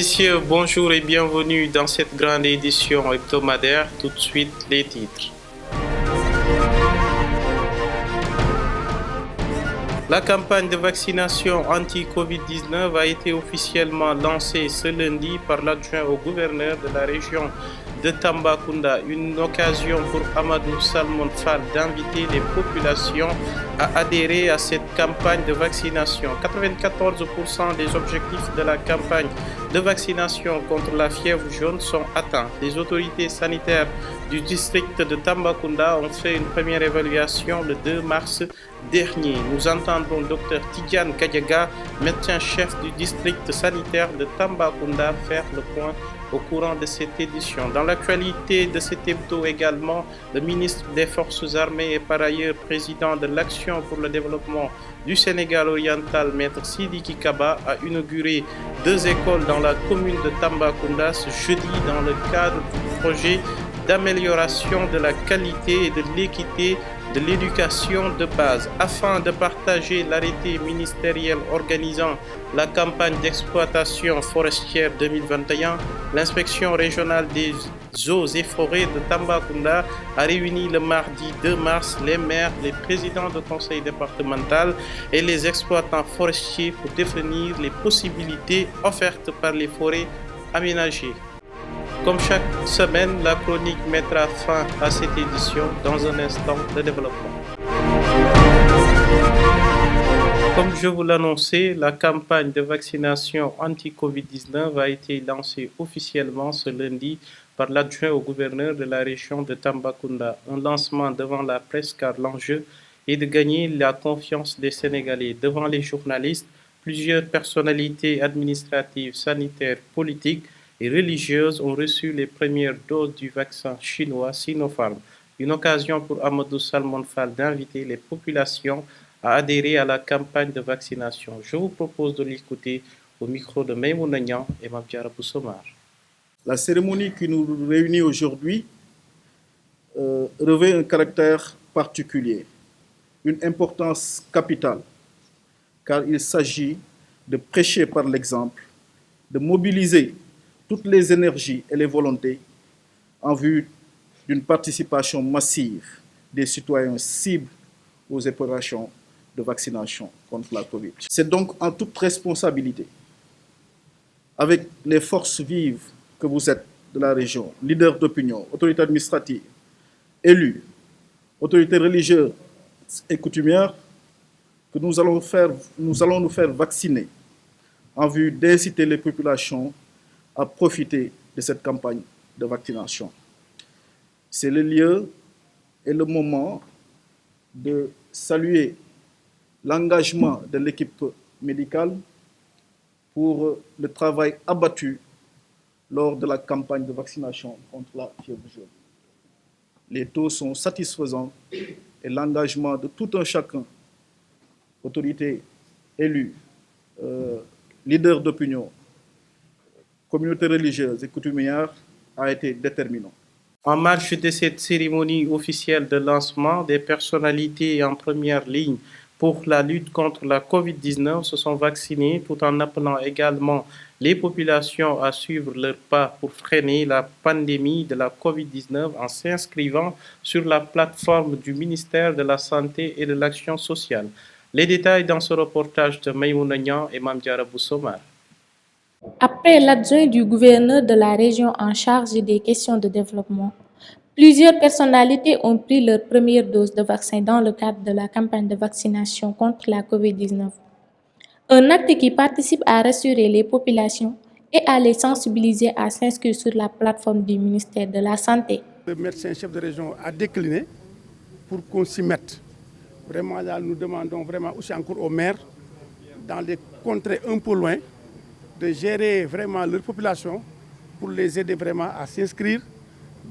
Messieurs, bonjour et bienvenue dans cette grande édition hebdomadaire. Tout de suite, les titres. La campagne de vaccination anti-Covid-19 a été officiellement lancée ce lundi par l'adjoint au gouverneur de la région de Tambacounda. Une occasion pour Amadou Salmon Fall d'inviter les populations à adhérer à cette campagne de vaccination. 94% des objectifs de la campagne de vaccination contre la fièvre jaune sont atteints. Les autorités sanitaires du district de Tambacounda ont fait une première évaluation le 2 mars dernier. Nous entendrons Dr Tidiane Kadiaga, médecin-chef du district sanitaire de Tambacounda, faire le point au courant de cette édition. Dans l'actualité de cet hebdo également, le ministre des Forces armées et par ailleurs président de l'Action pour le développement du Sénégal oriental, Maître Sidiki Kaba, a inauguré 2 écoles dans la commune de Tambacounda ce jeudi dans le cadre du projet d'amélioration de la qualité et de l'équité de l'éducation de base. Afin de partager l'arrêté ministériel organisant la campagne d'exploitation forestière 2021, l'inspection régionale des eaux et forêts de Tambacounda a réuni le mardi 2 mars les maires, les présidents de conseil départemental et les exploitants forestiers pour définir les possibilités offertes par les forêts aménagées. Comme chaque semaine, la chronique mettra fin à cette édition dans un instant de développement. Comme je vous l'annonçais, la campagne de vaccination anti-Covid-19 a été lancée officiellement ce lundi par l'adjoint au gouverneur de la région de Tambacounda. Un lancement devant la presse car l'enjeu est de gagner la confiance des Sénégalais. Devant les journalistes, plusieurs personnalités administratives, sanitaires, politiques et religieuses ont reçu les premières doses du vaccin chinois Sinopharm. Une occasion pour Amadou Salmon Fall d'inviter les populations à adhérer à la campagne de vaccination. Je vous propose de l'écouter au micro de Maïmouna Niang et Mabdiara Boussomar. La cérémonie qui nous réunit aujourd'hui revêt un caractère particulier, une importance capitale, car il s'agit de prêcher par l'exemple, de mobiliser toutes les énergies et les volontés en vue d'une participation massive des citoyens cibles aux opérations de vaccination contre la Covid. C'est donc en toute responsabilité, avec les forces vives que vous êtes de la région, leaders d'opinion, autorités administratives, élus, autorités religieuses et coutumières, que nous allons nous faire vacciner en vue d'inciter les populations à profiter de cette campagne de vaccination. C'est le lieu et le moment de saluer l'engagement de l'équipe médicale pour le travail abattu lors de la campagne de vaccination contre la fièvre jaune. Les taux sont satisfaisants et l'engagement de tout un chacun, autorités, élus, leaders d'opinion, communautés religieuses et coutumières, a été déterminant. En marge de cette cérémonie officielle de lancement, des personnalités en première ligne pour la lutte contre la Covid-19 se sont vaccinées tout en appelant également les populations à suivre leur pas pour freiner la pandémie de la Covid-19 en s'inscrivant sur la plateforme du ministère de la Santé et de l'Action sociale. Les détails dans ce reportage de Maïmouna Niang et Mabdiara Boussomar. Après l'adjoint du gouverneur de la région en charge des questions de développement, plusieurs personnalités ont pris leur première dose de vaccin dans le cadre de la campagne de vaccination contre la COVID-19. Un acte qui participe à rassurer les populations et à les sensibiliser à s'inscrire sur la plateforme du ministère de la Santé. Le médecin-chef de région a décliné pour qu'on s'y mette. Vraiment, là, nous demandons vraiment aussi encore aux maires, dans les contrées un peu loin, de gérer vraiment leur population pour les aider vraiment à s'inscrire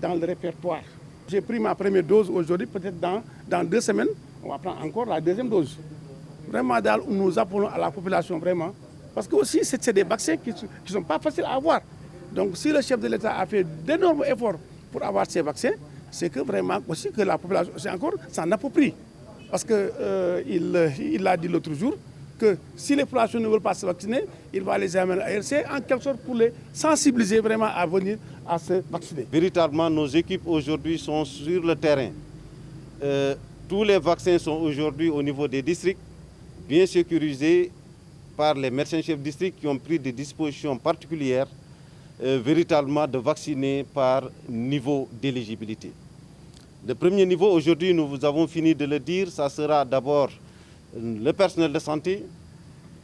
dans le répertoire. J'ai pris ma première dose aujourd'hui, peut-être dans 2 semaines, on va prendre encore la deuxième dose. Vraiment, nous appelons à la population vraiment, parce que aussi c'est des vaccins qui ne sont pas faciles à avoir. Donc si le chef de l'État a fait d'énormes efforts pour avoir ces vaccins, c'est que vraiment aussi que la population aussi encore s'en approprie. Parce qu'il l'a dit l'autre jour, que si les populations ne veulent pas se vacciner, il va les amener ailleurs. C'est en quelque sorte pour les sensibiliser vraiment à venir à se vacciner. Véritablement, nos équipes aujourd'hui sont sur le terrain. Tous les vaccins sont aujourd'hui au niveau des districts, bien sécurisés par les médecins-chefs district qui ont pris des dispositions particulières, véritablement de vacciner par niveau d'éligibilité. Le premier niveau, aujourd'hui, nous avons fini de le dire, ça sera d'abord le personnel de santé.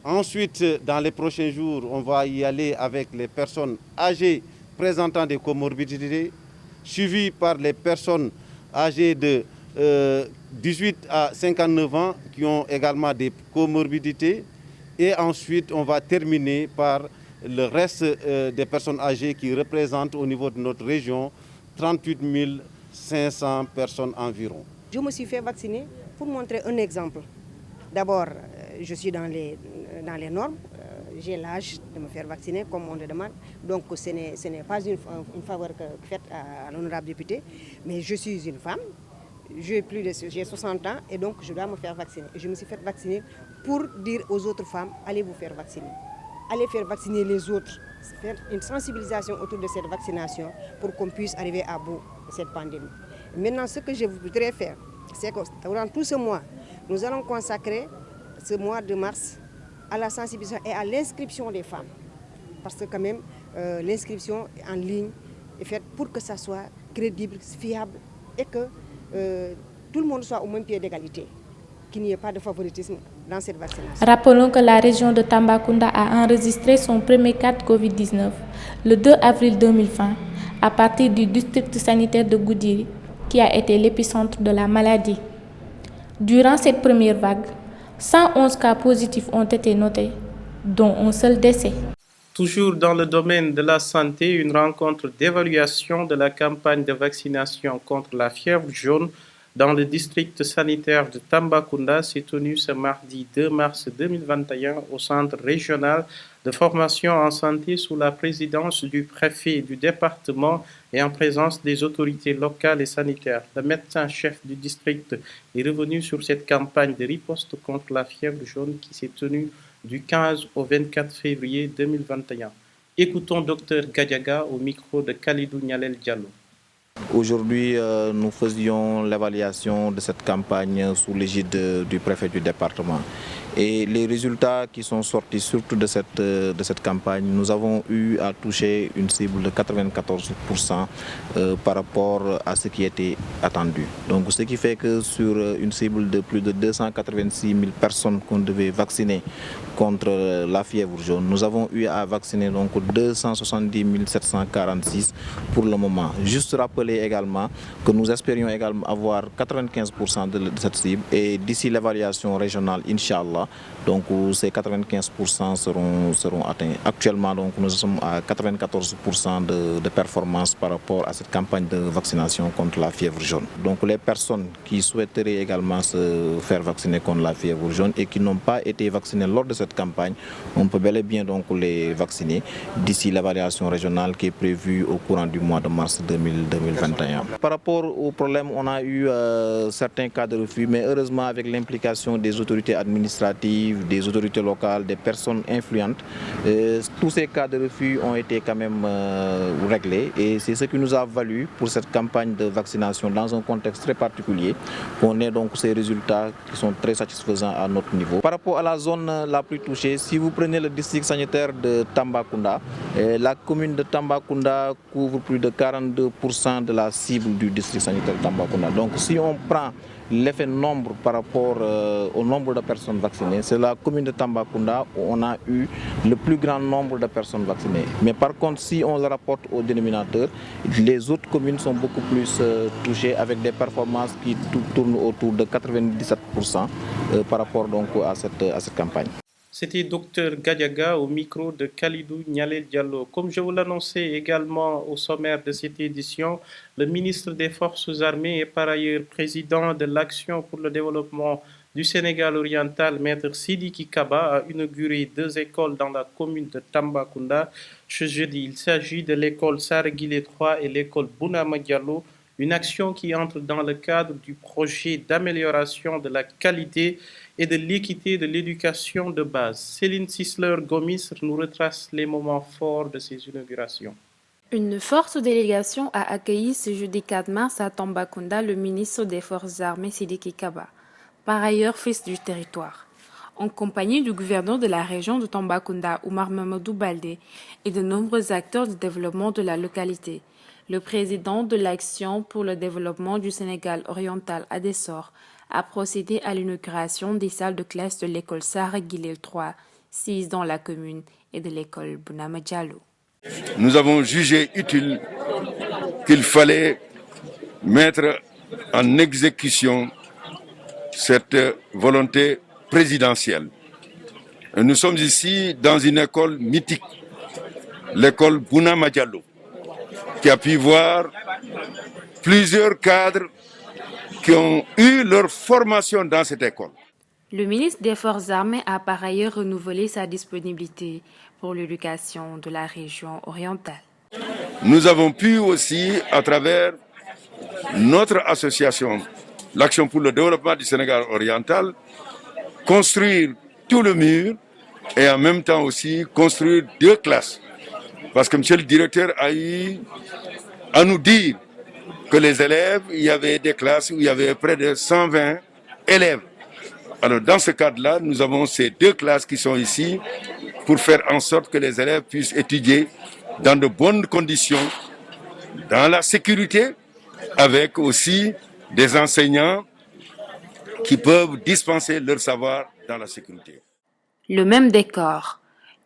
Ensuite, dans les prochains jours, on va y aller avec les personnes âgées présentant des comorbidités, suivies par les personnes âgées de 18 à 59 ans qui ont également des comorbidités. Et ensuite, on va terminer par le reste des personnes âgées qui représentent au niveau de notre région 38 500 personnes environ. Je me suis fait vacciner pour montrer un exemple. D'abord, je suis dans les normes, j'ai l'âge de me faire vacciner comme on le demande. Donc ce n'est pas une faveur faite à l'honorable député, mais je suis une femme, j'ai 60 ans et donc je dois me faire vacciner. Je me suis fait vacciner pour dire aux autres femmes, allez vous faire vacciner. Allez faire vacciner les autres, faire une sensibilisation autour de cette vaccination pour qu'on puisse arriver à bout de cette pandémie. Maintenant, ce que je voudrais faire, c'est que durant tout ce mois, nous allons consacrer ce mois de mars à la sensibilisation et à l'inscription des femmes. Parce que quand même, l'inscription en ligne est faite pour que ça soit crédible, fiable et que tout le monde soit au même pied d'égalité, qu'il n'y ait pas de favoritisme dans cette vaccination. Rappelons que la région de Tambacounda a enregistré son premier cas de Covid-19 le 2 avril 2020 à partir du district sanitaire de Goudiri, qui a été l'épicentre de la maladie. Durant cette première vague, 111 cas positifs ont été notés, dont un seul décès. Toujours dans le domaine de la santé, une rencontre d'évaluation de la campagne de vaccination contre la fièvre jaune dans le district sanitaire de Tambacounda s'est tenue ce mardi 2 mars 2021 au centre régional de formation en santé sous la présidence du préfet du département et en présence des autorités locales et sanitaires. Le médecin-chef du district est revenu sur cette campagne de riposte contre la fièvre jaune qui s'est tenue du 15 au 24 février 2021. Écoutons Dr Gadiaga au micro de Khalidou Nialel Diallo. Aujourd'hui, nous faisions l'évaluation de cette campagne sous l'égide du préfet du département. Et les résultats qui sont sortis surtout de cette campagne, nous avons eu à toucher une cible de 94% par rapport à ce qui était attendu. Donc ce qui fait que sur une cible de plus de 286 000 personnes qu'on devait vacciner contre la fièvre jaune, nous avons eu à vacciner donc 270 746 pour le moment. Juste rappeler également que nous espérions également avoir 95% de cette cible et d'ici l'évaluation régionale, Inch'Allah, donc ces 95% seront atteints. Actuellement, donc, nous sommes à 94% de performance par rapport à cette campagne de vaccination contre la fièvre jaune. Donc les personnes qui souhaiteraient également se faire vacciner contre la fièvre jaune et qui n'ont pas été vaccinées lors de cette campagne, on peut bel et bien donc les vacciner d'ici l'évaluation régionale qui est prévue au courant du mois de mars 2021. Par rapport au problème, on a eu certains cas de refus, mais heureusement avec l'implication des autorités administratives, des autorités locales, des personnes influentes, tous ces cas de refus ont été quand même réglés et c'est ce qui nous a valu pour cette campagne de vaccination dans un contexte très particulier qu'on ait donc ces résultats qui sont très satisfaisants à notre niveau. Par rapport à la zone la plus touchée, si vous prenez le district sanitaire de Tambacounda, la commune de Tambacounda couvre plus de 42% de la cible du district sanitaire de Tambacounda. Donc si on prend l'effet nombre par rapport au nombre de personnes vaccinées, c'est la commune de Tambacounda où on a eu le plus grand nombre de personnes vaccinées. Mais par contre, si on le rapporte au dénominateur, les autres communes sont beaucoup plus touchées avec des performances qui tournent autour de 97% par rapport donc à cette campagne. C'était Dr Gadiaga au micro de Khalidou Nialel Diallo. Comme je vous l'annonçais également au sommaire de cette édition, le ministre des Forces armées et par ailleurs président de l'Action pour le développement du Sénégal oriental, Maître Sidiki Kaba, a inauguré 2 écoles dans la commune de Tambacounda ce jeudi. Il s'agit de l'école Sarguilé 3 et l'école Bounama Diallo. Une action qui entre dans le cadre du projet d'amélioration de la qualité et de l'équité de l'éducation de base. Céline Sisler-Gomis nous retrace les moments forts de ces inaugurations. Une forte délégation a accueilli ce jeudi 4 mars à Tambacounda le ministre des Forces armées Sidiki Kaba, par ailleurs fils du territoire, en compagnie du gouverneur de la région de Tambacounda, Oumar Mamadou Baldé, et de nombreux acteurs du développement de la localité. Le président de l'Action pour le développement du Sénégal oriental, Adessor, a procédé à l'inauguration des salles de classe de l'école Sarah Guilel 3, 6 dans la commune, et de l'école Bounama Diallo. Nous avons jugé utile qu'il fallait mettre en exécution cette volonté présidentielle. Et nous sommes ici dans une école mythique, l'école Bounama Diallo, qui a pu voir plusieurs cadres qui ont eu leur formation dans cette école. Le ministre des Forces armées a par ailleurs renouvelé sa disponibilité pour l'éducation de la région orientale. Nous avons pu aussi, à travers notre association, l'Action pour le développement du Sénégal oriental, construire tout le mur et en même temps aussi construire 2 classes. Parce que monsieur le directeur a eu à nous dire que les élèves, il y avait des classes où il y avait près de 120 élèves. Alors dans ce cadre-là, nous avons ces 2 classes qui sont ici pour faire en sorte que les élèves puissent étudier dans de bonnes conditions, dans la sécurité, avec aussi des enseignants qui peuvent dispenser leur savoir dans la sécurité. Le même décor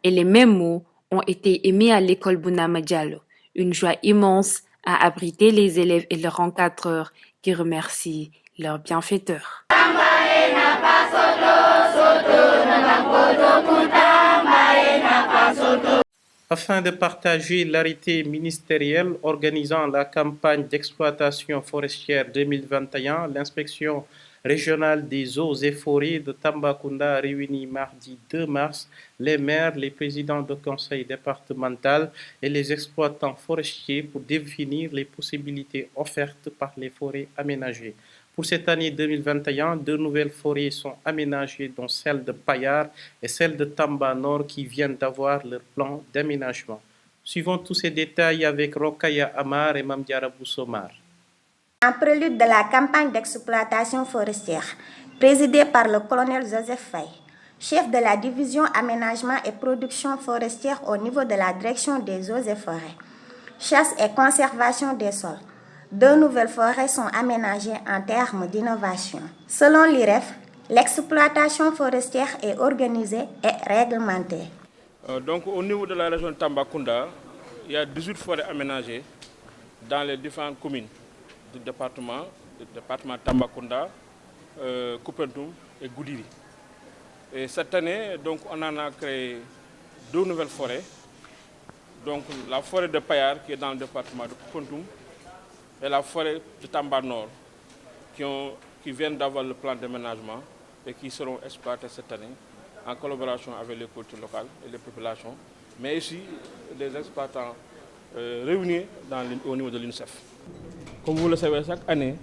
et les mêmes mots ont été émis à l'école Bounama Diallo. Une joie immense à abriter les élèves et leurs encadreurs qui remercient leurs bienfaiteurs. Afin de partager l'arrêté ministériel organisant la campagne d'exploitation forestière 2021, l'inspection régionale des eaux et forêts de Tambacounda a réuni mardi 2 mars les maires, les présidents de conseil départemental et les exploitants forestiers pour définir les possibilités offertes par les forêts aménagées. Pour cette année 2021, 2 nouvelles forêts sont aménagées, dont celle de Payar et celle de Tamba Nord qui viennent d'avoir leur plan d'aménagement. Suivons tous ces détails avec Rokaya Amar et Mamdiara Boussomar. En prélude de la campagne d'exploitation forestière, présidée par le colonel Joseph Faye, chef de la division aménagement et production forestière au niveau de la direction des eaux et forêts, chasse et conservation des sols, 2 nouvelles forêts sont aménagées en termes d'innovation. Selon l'IREF, l'exploitation forestière est organisée et réglementée. Donc au niveau de la région de Tambacounda, il y a 18 forêts aménagées dans les différentes communes du département Tambacounda, Koupentoum et Goudiri. Et cette année, donc, on en a créé 2 nouvelles forêts. Donc la forêt de Payar qui est dans le département de Koupentoum et la forêt de Tamba Nord qui viennent d'avoir le plan d'aménagement et qui seront exploitées cette année en collaboration avec les cultures locales et les populations, mais aussi les exploitants réunis au niveau de l'UNICEF. Comme vous le savez, chaque année,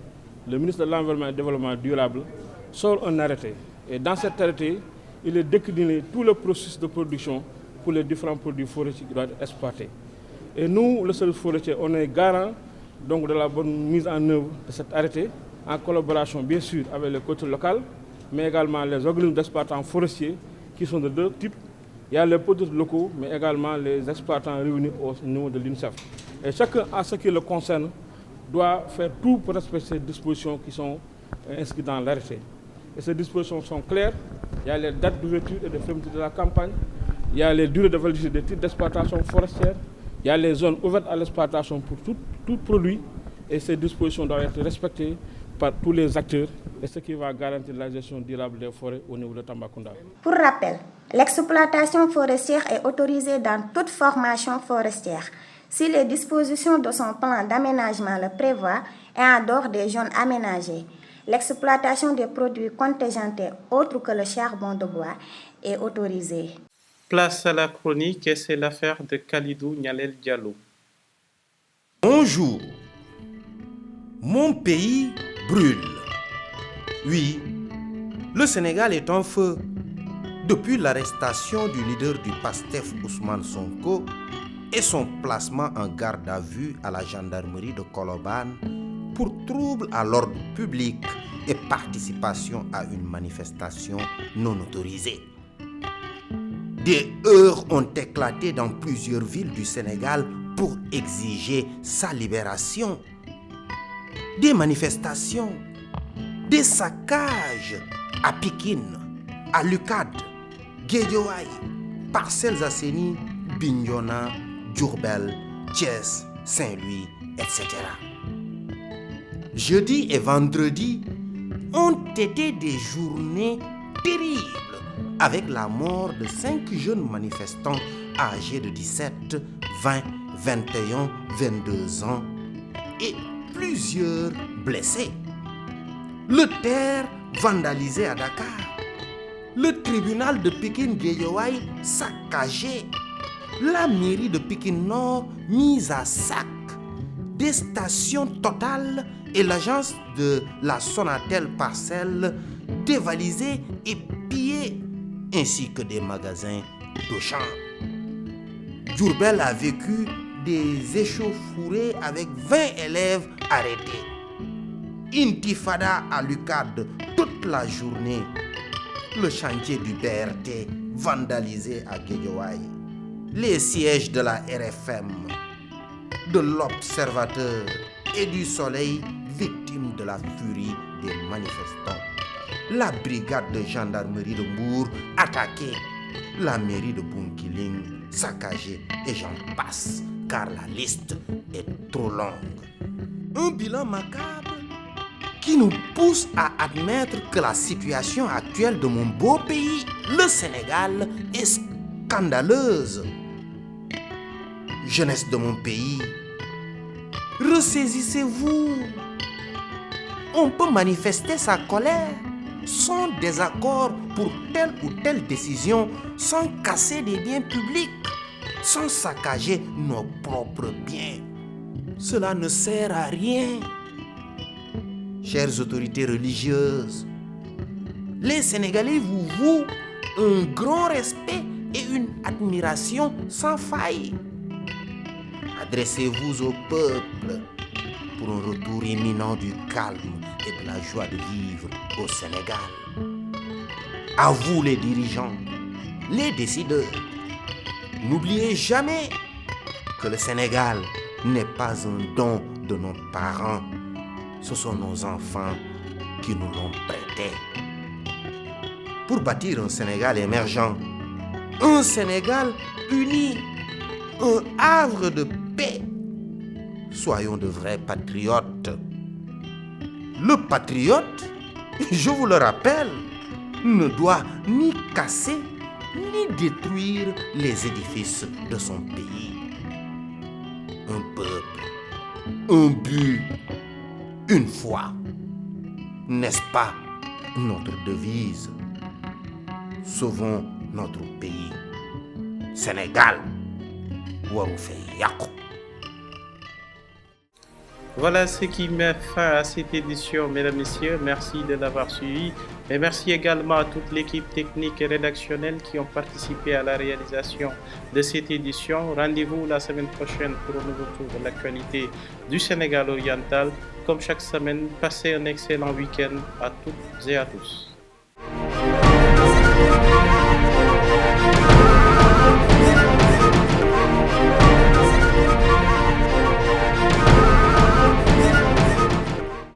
le ministre de l'Environnement et du Développement durable sort un arrêté. Et dans cet arrêté, il est décliné tout le processus de production pour les différents produits forestiers qui doivent être exploités. Et nous, le service forestier, on est garant donc, de la bonne mise en œuvre de cet arrêté, en collaboration bien sûr avec les cultures locales, mais également les organismes d'exploitants forestiers qui sont de 2 types. Il y a les producteurs locaux, mais également les exploitants réunis au niveau de l'UNICEF. Et chacun, à ce qui le concerne, doit faire tout pour respecter ces dispositions qui sont inscrites dans l'arrêté. Et ces dispositions sont claires. Il y a les dates d'ouverture et de fermeture de la campagne. Il y a les durées de validité des titres d'exploitation forestière. Il y a les zones ouvertes à l'exploitation pour tout produit. Et ces dispositions doivent être respectées par tous les acteurs. Et ce qui va garantir la gestion durable des forêts au niveau de Tambacounda. Pour rappel, l'exploitation forestière est autorisée dans toute formation forestière, si les dispositions de son plan d'aménagement le prévoient et en dehors des zones aménagées. L'exploitation des produits contingentés autres que le charbon de bois est autorisée. Place à la chronique et c'est l'affaire de Khalidou Nialel Diallo. Bonjour. Mon pays brûle. Oui, le Sénégal est en feu. Depuis l'arrestation du leader du PASTEF Ousmane Sonko et son placement en garde à vue à la gendarmerie de Colobane pour trouble à l'ordre public et participation à une manifestation non autorisée. Des heurts ont éclaté dans plusieurs villes du Sénégal pour exiger sa libération. Des manifestations, des saccages à Pikine, à Lucade, Guédiawaye, Parcelles Assainies, Bignona, Diourbel, Thiès, Saint-Louis, etc. Jeudi et vendredi ont été des journées terribles avec la mort de 5 jeunes manifestants âgés de 17, 20, 21, 22 ans et plusieurs blessés. Le terre vandalisé à Dakar. Le tribunal de Pikine-Guédiawaye saccagé. La mairie de Pikine Nord mise à sac. Des stations Total et l'agence de la Sonatel Parcelles dévalisées et pillées, ainsi que des magasins d'Auchan. Diourbel a vécu des échauffourées avec 20 élèves arrêtés. Intifada à Lucade toute la journée. Le chantier du BRT vandalisé à Guédiawaye. Les sièges de la RFM, de l'Observateur et du Soleil victimes de la furie des manifestants. La brigade de gendarmerie de Mbour attaquée. La mairie de Bunkiling saccagée et j'en passe car la liste est trop longue. Un bilan macabre qui nous pousse à admettre que la situation actuelle de mon beau pays, le Sénégal, est scandaleuse. Jeunesse de mon pays, ressaisissez-vous. On peut manifester sa colère, son désaccord pour telle ou telle décision sans casser des biens publics, sans saccager nos propres biens. Cela ne sert à rien. Chères autorités religieuses, les Sénégalais vous vouent un grand respect et une admiration sans faille. Adressez-vous au peuple pour un retour imminent du calme et de la joie de vivre au Sénégal. À vous les dirigeants, les décideurs, n'oubliez jamais que le Sénégal n'est pas un don de nos parents. Ce sont nos enfants qui nous l'ont prêté. Pour bâtir un Sénégal émergent, un Sénégal uni, un havre de paix, soyons de vrais patriotes. Le patriote, je vous le rappelle, ne doit ni casser ni détruire les édifices de son pays. Un peuple, un but, une foi. N'est-ce pas notre devise? Sauvons notre pays. Sénégal. Voilà ce qui met fin à cette édition, mesdames et messieurs. Merci de l'avoir suivi. Et merci également à toute l'équipe technique et rédactionnelle qui ont participé à la réalisation de cette édition. Rendez-vous la semaine prochaine pour un nouveau tour de l'actualité du Sénégal oriental. Comme chaque semaine, passez un excellent week-end à toutes et à tous.